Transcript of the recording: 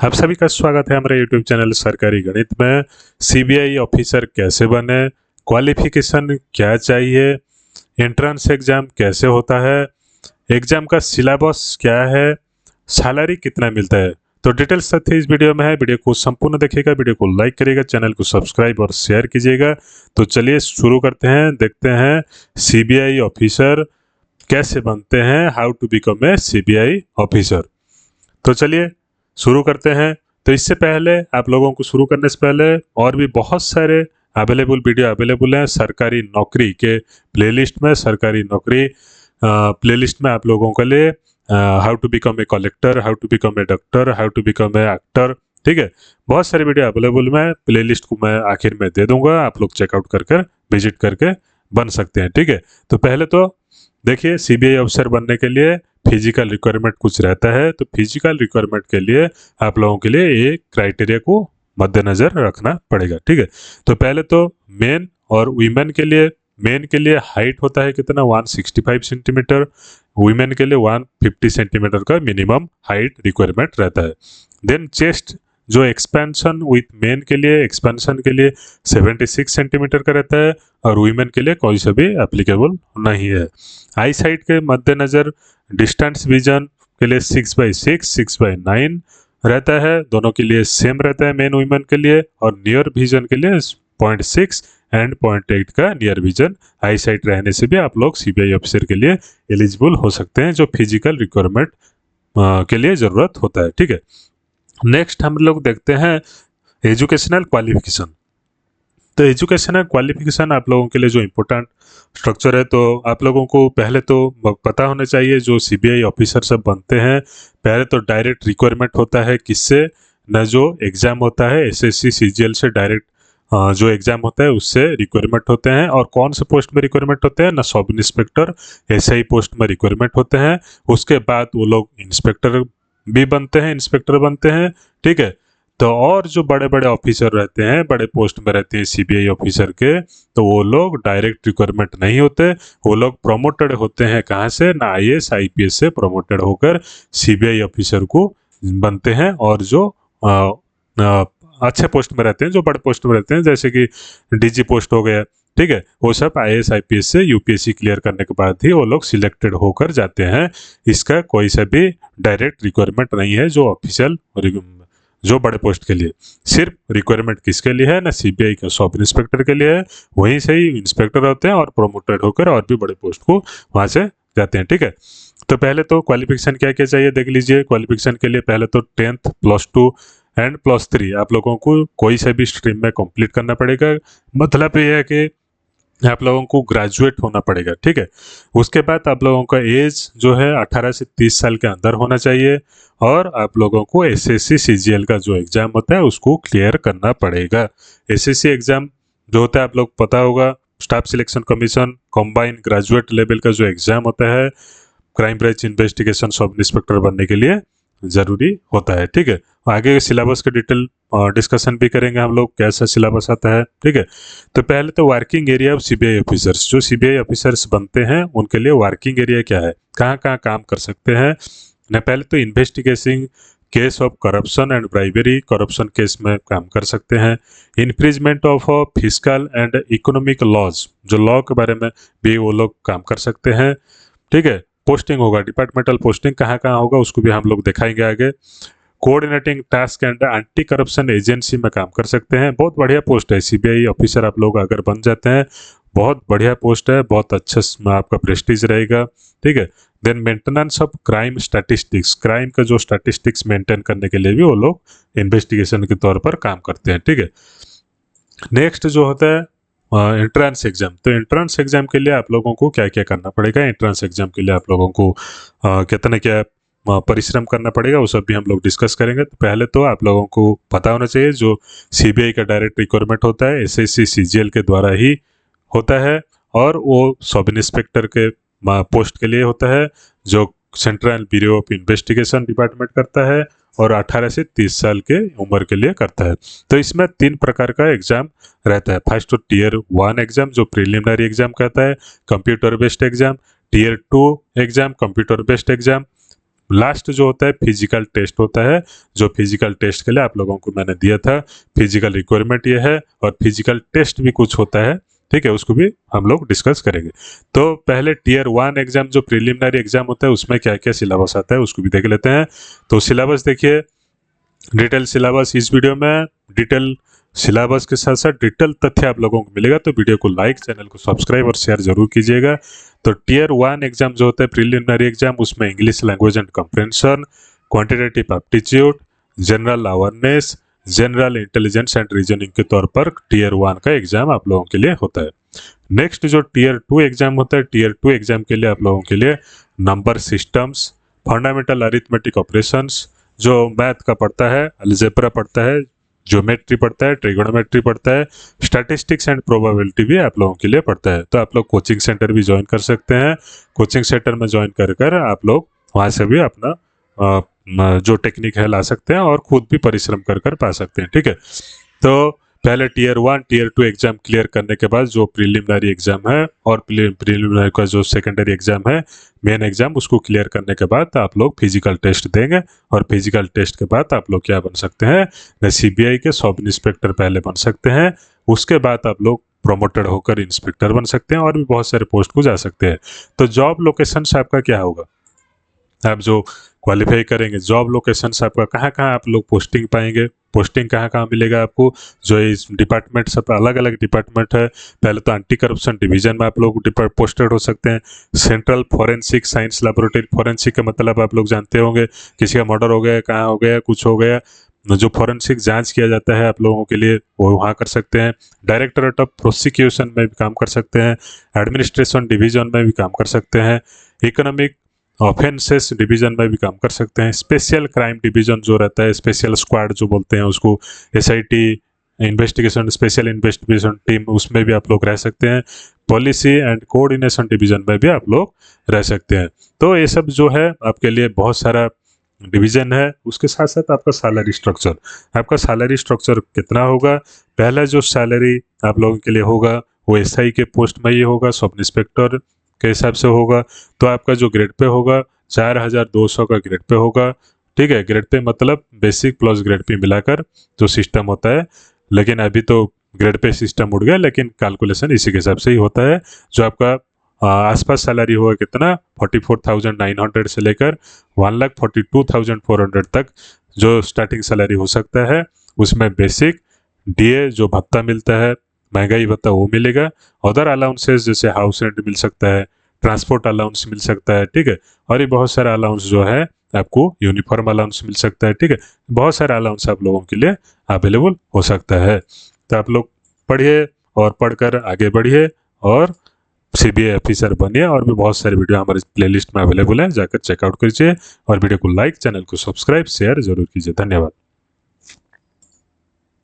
आप सभी का स्वागत है हमारे YouTube चैनल सरकारी गणित में। सीबीआई ऑफिसर कैसे बने, क्वालिफिकेशन क्या चाहिए, एंट्रेंस एग्जाम कैसे होता है, एग्जाम का सिलेबस क्या है, सैलरी कितना मिलता है, तो डिटेल्स तथ्य इस वीडियो में है। वीडियो को संपूर्ण देखिएगा, वीडियो को लाइक करिएगा, चैनल को सब्सक्राइब और शेयर कीजिएगा। तो चलिए शुरू करते हैं, देखते हैं सीबीआई ऑफिसर कैसे बनते हैं, how to become a CBI officer. तो चलिए शुरू करते हैं। तो इससे पहले आप लोगों को शुरू करने से पहले और भी बहुत सारे वीडियो अवेलेबल हैं सरकारी नौकरी के प्लेलिस्ट में। सरकारी नौकरी प्लेलिस्ट में आप लोगों के लिए how to become a collector, how to become a doctor, how to become a actor, ठीक है, बहुत सारे वीडियो अवेलेबल में। प्लेलिस्ट को मैं आखिर में दे दूंगा, आप लोग चेकआउट कर विजिट करके बन सकते हैं, ठीक है। तो पहले तो देखिए, सीबीआई अफसर बनने के लिए फिजिकल रिक्वायरमेंट कुछ रहता है। तो फिजिकल रिक्वायरमेंट के लिए आप लोगों के लिए ये क्राइटेरिया को मद्देनजर रखना पड़ेगा, ठीक है। तो पहले तो मेन और वीमेन के लिए, मेन के लिए हाइट होता है कितना, 165 सेंटीमीटर, वीमेन के लिए 150 सेंटीमीटर का मिनिमम हाइट रिक्वायरमेंट रहता है। देन चेस्ट जो एक्सपेंशन विथ मेन के लिए, एक्सपेंशन के लिए 76 सेंटीमीटर का रहता है और वीमेन के लिए कोई सा भी एप्लीकेबल नहीं है। आई साइट के मद्देनजर डिस्टेंस विजन के लिए 6/6, 6/9 रहता है, दोनों के लिए सेम रहता है मेन वीमेन के लिए। और नियर विजन के लिए 0.6 एंड 0.8 का नियर विजन आई साइट रहने से भी आप लोग सीबीआई ऑफिसर के लिए एलिजिबल हो सकते हैं, जो फिजिकल रिक्वायरमेंट के लिए ज़रूरत होता है, ठीक है। नेक्स्ट हम लोग देखते हैं एजुकेशनल क्वालिफिकेशन। तो एजुकेशनल क्वालिफिकेशन आप लोगों के लिए जो इम्पोर्टेंट स्ट्रक्चर है, तो आप लोगों को पहले तो पता होना चाहिए, जो सीबीआई ऑफिसर सब बनते हैं पहले तो डायरेक्ट रिक्वायरमेंट होता है किससे, न जो एग्ज़ाम होता है एसएससी सीजीएल से डायरेक्ट जो एग्ज़ाम होता है उससे रिक्वायरमेंट होते हैं। और कौन से पोस्ट में रिक्वायरमेंट होते हैं, ना सब इंस्पेक्टर एसआई पोस्ट में रिक्वायरमेंट होते हैं। उसके बाद वो लोग इंस्पेक्टर भी बनते हैं, इंस्पेक्टर बनते हैं, ठीक है। तो और जो बड़े बड़े ऑफिसर रहते हैं, बड़े पोस्ट में रहते हैं सीबीआई ऑफिसर के, तो वो लोग डायरेक्ट रिक्वायरमेंट नहीं होते, वो लोग प्रमोटेड होते हैं। कहाँ से, ना आईएएस आईपीएस से प्रमोटेड होकर सीबीआई ऑफिसर को बनते हैं। और जो अच्छे पोस्ट में रहते हैं, जो बड़े पोस्ट में रहते हैं, जैसे कि डीजी पोस्ट हो गया, ठीक है, वो सब आईएएस आईपीएस से यूपीएससी क्लियर करने के बाद ही वो लोग सिलेक्टेड होकर जाते हैं। इसका कोई सा भी डायरेक्ट रिक्वायरमेंट नहीं है जो ऑफिशियल, जो बड़े पोस्ट के लिए। सिर्फ रिक्वायरमेंट किसके लिए है, ना सीबीआई का सब इंस्पेक्टर के लिए है, वहीं से ही इंस्पेक्टर होते हैं और प्रमोटेड होकर और भी बड़े पोस्ट को वहां से जाते हैं, ठीक है। तो पहले तो क्वालिफिकेशन क्या क्या चाहिए देख लीजिए। क्वालिफिकेशन के लिए पहले तो 10th +2 एंड +3 आप लोगों को कोई से भी स्ट्रीम में कंप्लीट करना पड़ेगा। मतलब ये है कि आप लोगों को ग्रेजुएट होना पड़ेगा, ठीक है। उसके बाद आप लोगों का एज जो है 18 से 30 साल के अंदर होना चाहिए। और आप लोगों को एसएससी सीजीएल का जो एग्ज़ाम होता है उसको क्लियर करना पड़ेगा। एसएससी एग्ज़ाम जो होता है आप लोग पता होगा, staff selection commission combined graduate level का जो एग्ज़ाम होता है crime branch investigation sub inspector बनने के लिए ज़रूरी होता है, ठीक है। आगे सिलेबस के डिटेल डिस्कशन भी करेंगे हम लोग, कैसा सिलेबस आता है, ठीक है। तो पहले तो working area of CBI officers, जो सीबीआई ऑफिसर्स बनते हैं उनके लिए वर्किंग एरिया क्या है, कहाँ कहाँ काम कर सकते हैं न। पहले तो investigation case of corruption and bribery, corruption case में काम कर सकते हैं। Infringement of physical and economic laws, जो लॉ के बारे में भी वो लोग काम कर सकते हैं, ठीक है। पोस्टिंग होगा, डिपार्टमेंटल पोस्टिंग कहाँ कहाँ होगा उसको भी हम लोग दिखाएंगे आगे। Coordinating task and anti corruption agency में काम कर सकते हैं। बहुत बढ़िया पोस्ट है, सीबीआई ऑफिसर आप लोग अगर बन जाते हैं बहुत बढ़िया पोस्ट है, बहुत अच्छा आपका प्रेस्टीज रहेगा, ठीक है। Then maintenance of crime statistics, crime का जो स्टैटिस्टिक्स मेंटेन करने के लिए भी वो लोग इन्वेस्टिगेशन के तौर पर काम करते हैं, ठीक है। नेक्स्ट जो होता है एंट्रेंस एग्जाम। तो एंट्रेंस एग्जाम के लिए आप लोगों को क्या क्या करना पड़ेगा, एंट्रेंस एग्जाम के लिए आप लोगों को कितना क्या परिश्रम करना पड़ेगा, वो सब भी हम लोग डिस्कस करेंगे। तो पहले तो आप लोगों को पता होना चाहिए, जो सीबीआई का डायरेक्ट रिक्वायरमेंट होता है एसएससी सीजीएल के द्वारा ही होता है। और वो सब इंस्पेक्टर के पोस्ट के लिए होता है, जो central bureau of investigation department करता है और 18 से 30 साल के उम्र के लिए करता है। तो इसमें 3 प्रकार का एग्जाम रहता है। फर्स्ट तो Tier 1 एग्जाम जो प्रिलिमिनरी एग्जाम कहता है, computer based exam. Tier 2 exam computer based exam. Last जो होता है फिजिकल टेस्ट होता है, जो फिजिकल टेस्ट के लिए आप लोगों को मैंने दिया था। फिजिकल रिक्वायरमेंट ये है और फिजिकल टेस्ट भी कुछ होता है, ठीक है, उसको भी हम लोग डिस्कस करेंगे। तो पहले टीयर 1 एग्जाम जो प्रिलिमिनरी एग्जाम होता है उसमें क्या क्या सिलेबस आता है उसको भी देख लेते हैं। तो सिलेबस देखिए, डिटेल सिलेबस इस वीडियो में, डिटेल सिलेबस के साथ साथ डिटेल तथ्य आप लोगों को मिलेगा। तो वीडियो को लाइक, चैनल को सब्सक्राइब और शेयर जरूर कीजिएगा। तो टीयर 1 एग्जाम जो होता है प्रिलिमिनरी एग्जाम, उसमें English language and compression, quantitative aptitude, general awareness, general intelligence and reasoning के तौर पर टीयर 1 का एग्जाम आप लोगों के लिए होता है। नेक्स्ट जो टीयर 2 एग्जाम होता है, टीयर 2 एग्जाम के लिए आप लोगों के लिए number systems, fundamental arithmetic operations, जो मैथ का पढ़ता है, अलजेब्रा पढ़ता है, ज्योमेट्री पढ़ता है, ट्रिगोनोमेट्री पढ़ता है, स्टैटिस्टिक्स एंड प्रोबेबिलिटी भी आप लोगों के लिए पढ़ता है। तो आप लोग कोचिंग सेंटर भी ज्वाइन कर सकते हैं। कोचिंग सेंटर में ज्वाइन कर आप लोग वहाँ से भी अपना जो टेक्निक है ला सकते हैं और खुद भी परिश्रम कर पा सकते हैं, ठीक है। तो पहले टीयर 1 टीयर 2 एग्जाम क्लियर करने के बाद जो प्रिलिमिनरी एग्जाम है और प्रिलिमिनरी का जो सेकेंडरी एग्जाम है, मेन एग्जाम, उसको क्लियर करने के बाद आप लोग फिजिकल टेस्ट देंगे और फिजिकल टेस्ट के बाद आप लोग क्या बन सकते हैं, सीबीआई के सब इंस्पेक्टर पहले बन सकते हैं। उसके बाद आप लोग प्रोमोटेड होकर इंस्पेक्टर बन सकते हैं और भी बहुत सारे पोस्ट को जा सकते हैं। तो जॉब लोकेशन से आपका क्या होगा, आप जो क्वालिफाई करेंगे, जॉब लोकेशन से आपका कहाँ कहाँ आप लोग पोस्टिंग पाएंगे, पोस्टिंग कहाँ कहाँ मिलेगा आपको। जो इस डिपार्टमेंट सब अलग अलग डिपार्टमेंट है, पहले तो एंटी करप्शन डिवीजन में आप लोग पोस्टेड हो सकते हैं। Central forensic science laboratory, forensic का मतलब आप लोग जानते होंगे, किसी का मर्डर हो गया, कहाँ हो गया, कुछ हो गया, जो फॉरेंसिक जांच किया जाता है आप लोगों के लिए, वो वहाँ कर सकते हैं। डायरेक्टरेट ऑफ प्रोसिक्यूशन में भी काम कर सकते हैं, एडमिनिस्ट्रेशन डिवीजन में भी काम कर सकते हैं, इकोनॉमिक ऑफेंसेस डिवीजन में भी काम कर सकते हैं, स्पेशल क्राइम डिवीजन जो रहता है, स्पेशल स्क्वाड जो बोलते हैं उसको, SIT investigation, special investigation team, उसमें भी आप लोग रह सकते हैं। पॉलिसी एंड कोऑर्डिनेशन डिवीजन में भी आप लोग रह सकते हैं। तो ये सब जो है आपके लिए बहुत सारा डिवीजन है। उसके साथ साथ आपका सैलरी स्ट्रक्चर, आपका सैलरी स्ट्रक्चर कितना होगा, पहला जो सैलरी आप लोगों के लिए होगा वो एसआई के पोस्ट में ये होगा, सब इंस्पेक्टर के हिसाब से होगा। तो आपका जो ग्रेड पे होगा 4200 का ग्रेड पे होगा, ठीक है। ग्रेड पे मतलब बेसिक प्लस ग्रेड पे मिलाकर जो सिस्टम होता है, लेकिन अभी तो ग्रेड पे सिस्टम उड़ गया, लेकिन कैलकुलेशन इसी के हिसाब से ही होता है। जो आपका आसपास सैलरी होगा कितना, 44,900 से लेकर 1,42,400 तक जो स्टार्टिंग सैलरी हो सकता है। उसमें बेसिक डीए जो भत्ता मिलता है, महंगाई भत्ता, वो मिलेगा। अदर अलाउंसेस जैसे हाउस रेंट मिल सकता है, ट्रांसपोर्ट अलाउंस मिल सकता है, ठीक है। और ये बहुत सारा अलाउंस जो है आपको, यूनिफॉर्म अलाउंस मिल सकता है, ठीक है। बहुत सारा अलाउंस आप लोगों के लिए अवेलेबल हो सकता है। तो आप लोग पढ़िए और पढ़कर आगे बढ़िए और सीबीआई ऑफिसर बनिए। और भी बहुत सारे वीडियो हमारे प्लेलिस्ट में अवेलेबल है, जाकर चेकआउट कीजिए और वीडियो को लाइक, चैनल को सब्सक्राइब, शेयर जरूर कीजिए। धन्यवाद।